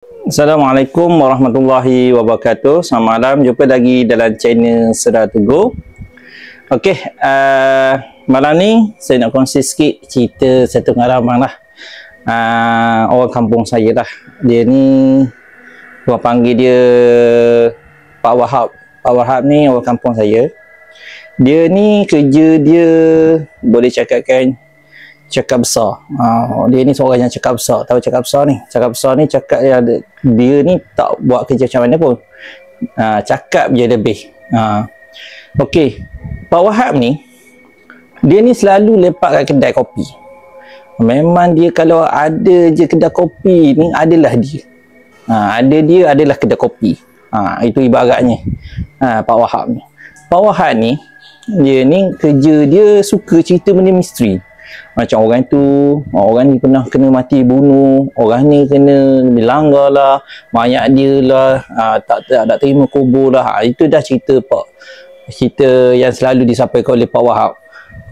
Assalamualaikum warahmatullahi wabarakatuh. Selamat malam, jumpa lagi dalam channel Sedar Teguh. Okey, malam ni saya nak kongsi sikit cerita satu pengalaman lah. Orang kampung saya lah. Dia ni, orang panggil dia Pak Wahab. Pak Wahab ni orang kampung saya. Dia ni kerja dia boleh cakapkan cakap besar. Dia ni seorang yang cakap besar. Tahu cakap besar ni? Cakap besar ni cakap dia ni tak buat kerja macam mana pun. Cakap je lebih. Okey. Pak Wahab ni, dia ni selalu lepak kat kedai kopi. Memang dia kalau ada je kedai kopi ni, adalah dia. Ada dia adalah kedai kopi. Itu ibaratnya. Pak Wahab ni. Pak Wahab ni, dia ni kerja dia suka cerita benda misteri. Macam orang ni pernah kena mati bunuh, orang ni kena dilanggar lah, mayat dia lah, tak terima kubur lah. Itu dah cerita yang selalu disampaikan oleh Pak Wahab.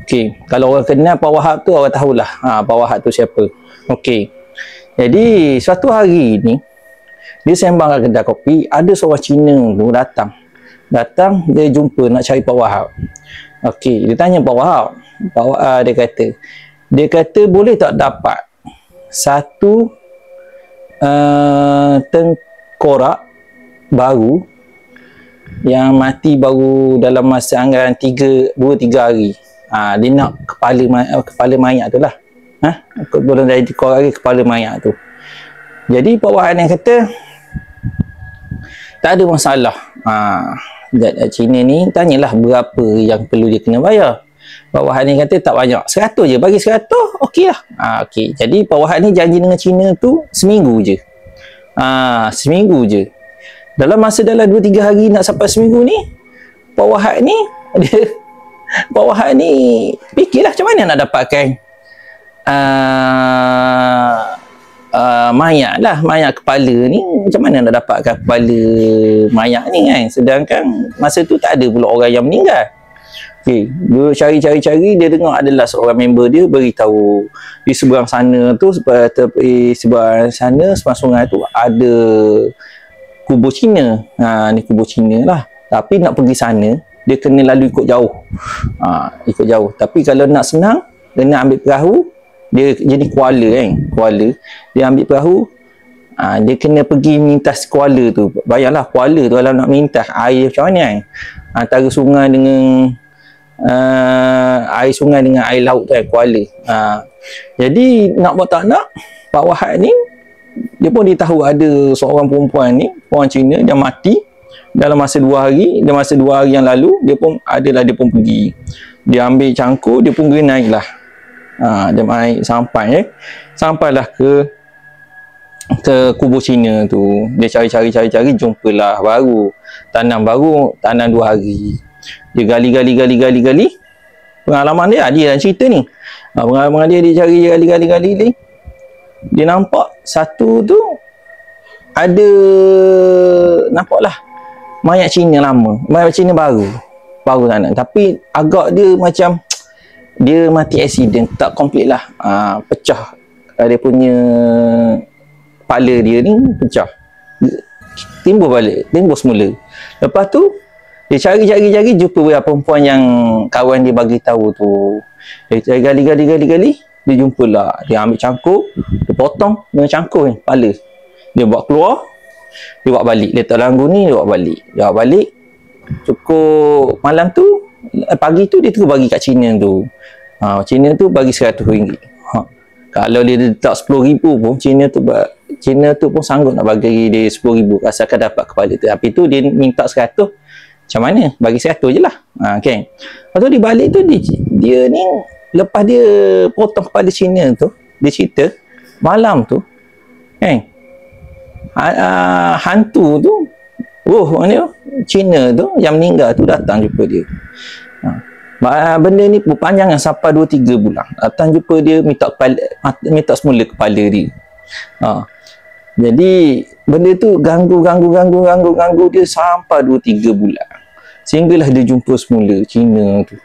Okey, kalau orang kenal Pak Wahab tu, orang tahulah Pak Wahab tu siapa. Okey, jadi suatu hari ni dia sembang kat kedai kopi, ada seorang Cina tu datang dia jumpa nak cari Pak Wahab. Okey, dia tanya Pak Wahab. Dia kata boleh tak dapat satu tengkorak baru yang mati baru dalam masa anggaran 2-3 hari. Dia nak kepala mayat tu lah. Boleh dari tengkorak kepala mayat tu. Jadi Pak Wahab ni kata tak ada masalah. Cina ni tanyalah berapa yang perlu dia kena bayar. Pak Wahab ni kata tak banyak, 100 je, bagi 100 okey lah. Okey, jadi Pak Wahab ni janji dengan Cina tu seminggu je. Seminggu je. Dalam 2-3 hari nak sampai seminggu ni, Pak Wahab ni Pak Wahab ni fikirlah macam mana nak dapatkan mayat kepala ni. Macam mana nak dapatkan kepala mayat ni kan, sedangkan masa tu tak ada pula orang yang meninggal. Okay, dia cari-cari, dia dengar adalah seorang member dia beritahu di seberang sana tu, seberang sana seberang sungai tu ada kubur Cina. Ni kubur Cina lah, tapi nak pergi sana dia kena lalu ikut jauh. Ikut jauh, tapi kalau nak senang kena ambil perahu. Dia jadi kuala kan, dia ambil perahu. Dia kena pergi mintas kuala tu. Bayanglah kuala tu kalau nak mintas air macam mana kan, antara sungai dengan air sungai dengan air laut tu kan, kuala. Jadi nak buat tak nak, Pak Wahab ni dia pun dia tahu ada seorang perempuan ni, orang Cina, dia mati dalam masa 2 hari. Dalam masa 2 hari yang lalu dia pun pergi, dia ambil cangkul, dia pun naik lah. Dia naik sampailah ke kubur Cina tu. Dia cari, jumpalah tanam 2 hari. Dia gali. Pengalaman dia yang cerita ni. Pengalaman dia cari gali. Dia nampak satu tu ada, nampaklah mayat Cina lama, mayat Cina baru tanam, tapi agak dia macam dia mati accident, tak komplit lah. Pecah dia punya kepala dia ni, pecah, timbul semula. Lepas tu dia cari, jumpa beberapa perempuan yang kawan dia bagi tahu tu. Dia gali, dia jumpalah. Dia ambil cangkuk, dia potong dengan cangkuk ni kepala. Dia bawa keluar, dia bawa balik. Letak dalam guni, dia bawa balik. Cukup malam tu, pagi tu dia terus bagi kat Cina tu. Cina tu bagi RM100. Kalau dia letak RM10,000 pun, Cina tu pun sanggup nak bagi dia RM10,000 asalkan dapat kepala tu. Tapi tu dia minta 100. Macam mana? Bagi 100 je lah. Okay. Lepas tu dia balik tu, dia ni lepas dia potong kepala Cina tu, dia cerita malam tu hantu tu, mana Cina tu yang meninggal tu datang jumpa dia. Benda ni berpanjangan sampai 2-3 bulan. Datang jumpa dia, minta semula kepala dia. Jadi benda tu ganggu dia sampai 2-3 bulan. Sehinggalah dia jumpa semula Cina tu.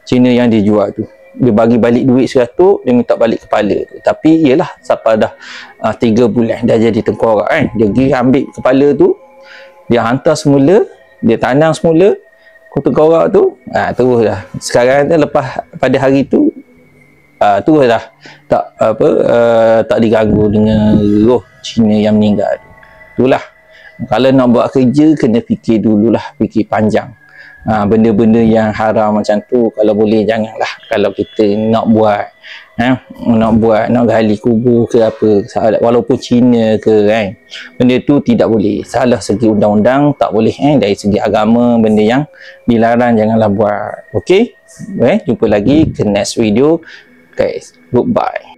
Cina yang dia jual tu. dia bagi balik duit 100, dia minta balik kepala tu. Tapi yelah, siapa dah 3 bulan dah jadi tengkorak kan, dia pergi ambil kepala tu, dia hantar semula, dia tanam semula tengkorak tu, terus dah. Sekarang tu lepas pada hari tu terus dah tak diganggu dengan roh Cina yang meninggal tu. Itulah, kalau nak buat kerja kena fikir dululah, fikir panjang. Benda-benda yang haram macam tu kalau boleh janganlah. Kalau kita nak buat nak gali kubur ke apa, walaupun Cina ke kan, benda tu tidak boleh. Salah segi undang-undang tak boleh dari segi agama, benda yang dilarang janganlah buat. Okey, jumpa lagi ke next video guys. Goodbye.